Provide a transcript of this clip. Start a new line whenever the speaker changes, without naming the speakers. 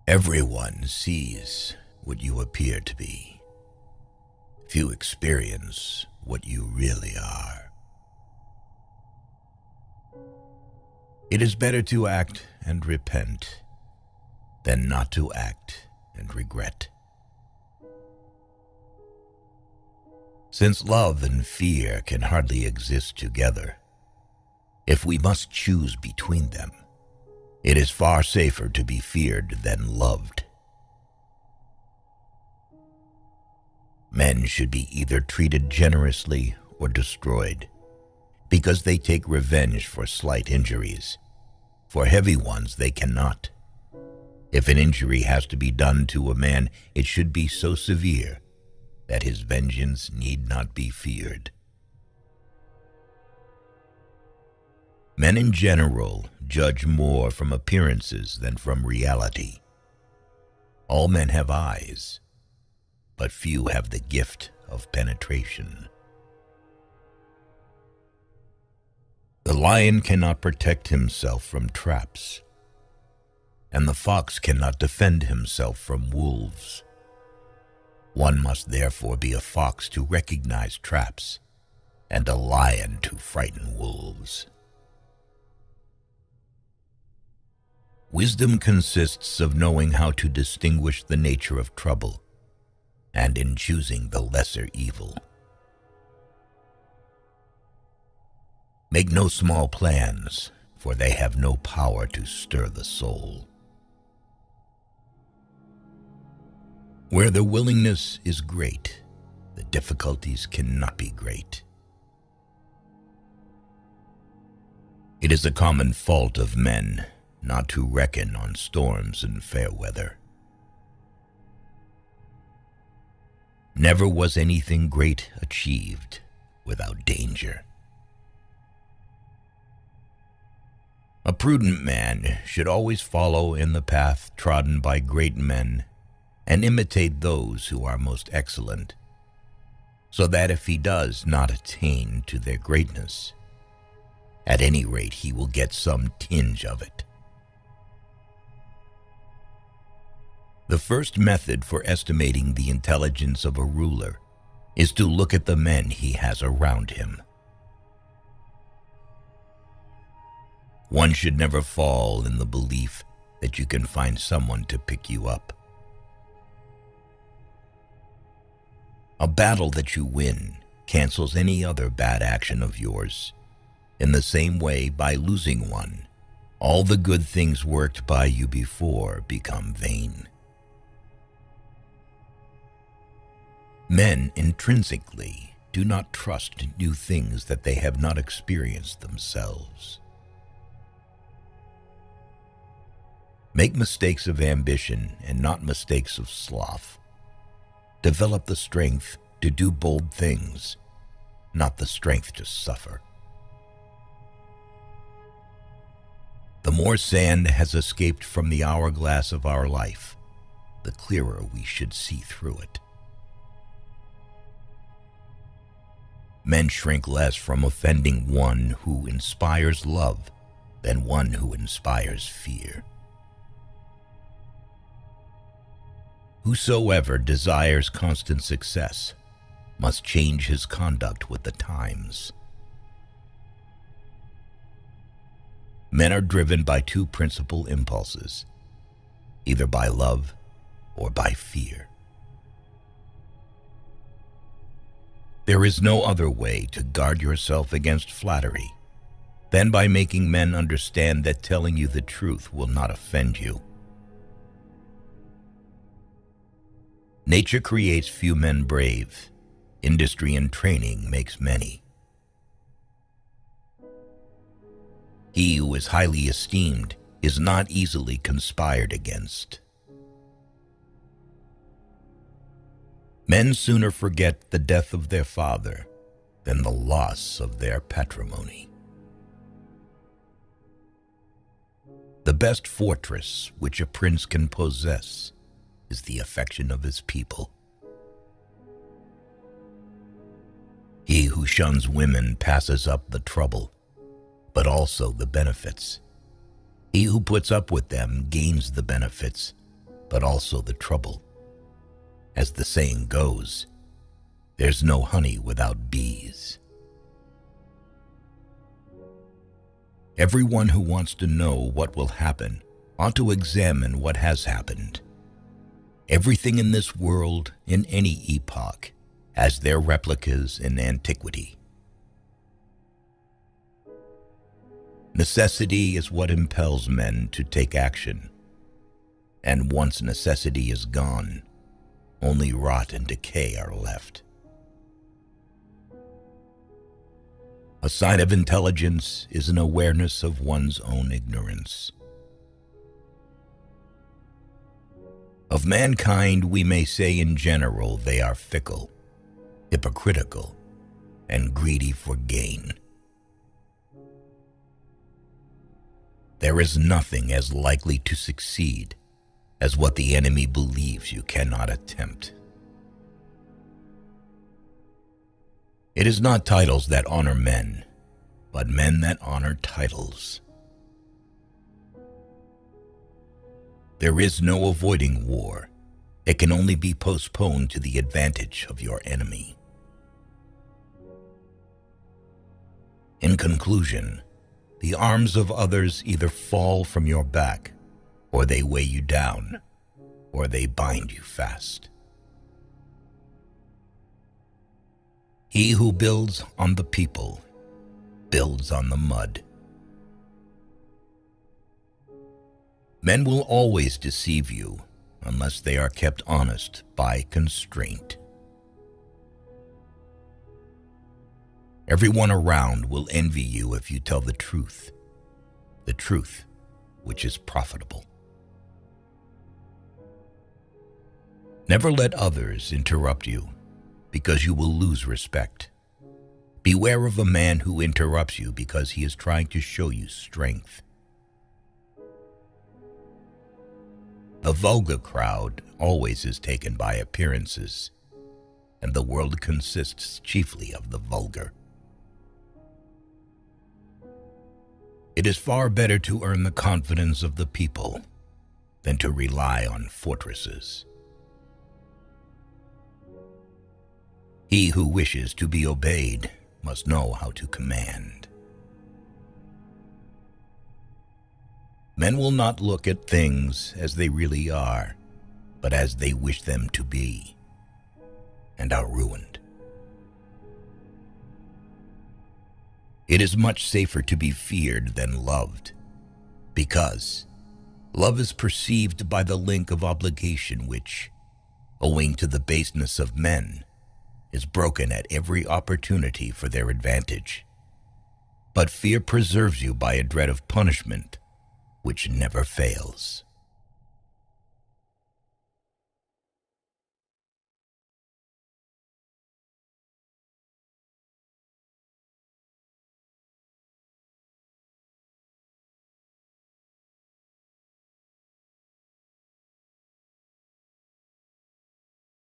Everyone sees what you appear to be. Few experience what you really are. It is better to act and repent than not to act and regret. Since love and fear can hardly exist together, if we must choose between them, it is far safer to be feared than loved. Men should be either treated generously or destroyed, because they take revenge for slight injuries. For heavy ones they cannot. If an injury has to be done to a man, it should be so severe that his vengeance need not be feared. Men in general judge more from appearances than from reality. All men have eyes, but few have the gift of penetration. The lion cannot protect himself from traps, and the fox cannot defend himself from wolves. One must therefore be a fox to recognize traps, and a lion to frighten wolves. Wisdom consists of knowing how to distinguish the nature of trouble, and in choosing the lesser evil. Make no small plans, for they have no power to stir the soul. Where the willingness is great, the difficulties cannot be great. It is a common fault of men not to reckon on storms and fair weather. Never was anything great achieved without danger. A prudent man should always follow in the path trodden by great men and imitate those who are most excellent, so that if he does not attain to their greatness, at any rate he will get some tinge of it. The first method for estimating the intelligence of a ruler is to look at the men he has around him. One should never fall in the belief that you can find someone to pick you up. A battle that you win cancels any other bad action of yours. In the same way, by losing one, all the good things worked by you before become vain. Men intrinsically do not trust new things that they have not experienced themselves. Make mistakes of ambition and not mistakes of sloth. Develop the strength to do bold things, not the strength to suffer. The more sand has escaped from the hourglass of our life, the clearer we should see through it. Men shrink less from offending one who inspires love than one who inspires fear. Whosoever desires constant success must change his conduct with the times. Men are driven by two principal impulses, either by love or by fear. There is no other way to guard yourself against flattery than by making men understand that telling you the truth will not offend you. Nature creates few men brave. Industry and training makes many. He who is highly esteemed is not easily conspired against. Men sooner forget the death of their father than the loss of their patrimony. The best fortress which a prince can possess is the affection of his people. He who shuns women passes up the trouble, but also the benefits. He who puts up with them gains the benefits, but also the trouble. As the saying goes, there's no honey without bees. Everyone who wants to know what will happen ought to examine what has happened. Everything in this world, in any epoch, has their replicas in antiquity. Necessity is what impels men to take action, and once necessity is gone, only rot and decay are left. A sign of intelligence is an awareness of one's own ignorance. Of mankind, we may say in general they are fickle, hypocritical, and greedy for gain. There is nothing as likely to succeed as what the enemy believes you cannot attempt. It is not titles that honor men, but men that honor titles. There is no avoiding war. It can only be postponed to the advantage of your enemy. In conclusion, the arms of others either fall from your back, or they weigh you down, or they bind you fast. He who builds on the people builds on the mud. Men will always deceive you unless they are kept honest by constraint. Everyone around will envy you if you tell the truth which is profitable. Never let others interrupt you, because you will lose respect. Beware of a man who interrupts you because he is trying to show you strength. The vulgar crowd always is taken by appearances, and the world consists chiefly of the vulgar. It is far better to earn the confidence of the people than to rely on fortresses. He who wishes to be obeyed must know how to command. Men will not look at things as they really are, but as they wish them to be, and are ruined. It is much safer to be feared than loved, because love is perceived by the link of obligation which, owing to the baseness of men, is broken at every opportunity for their advantage. But fear preserves you by a dread of punishment which never fails.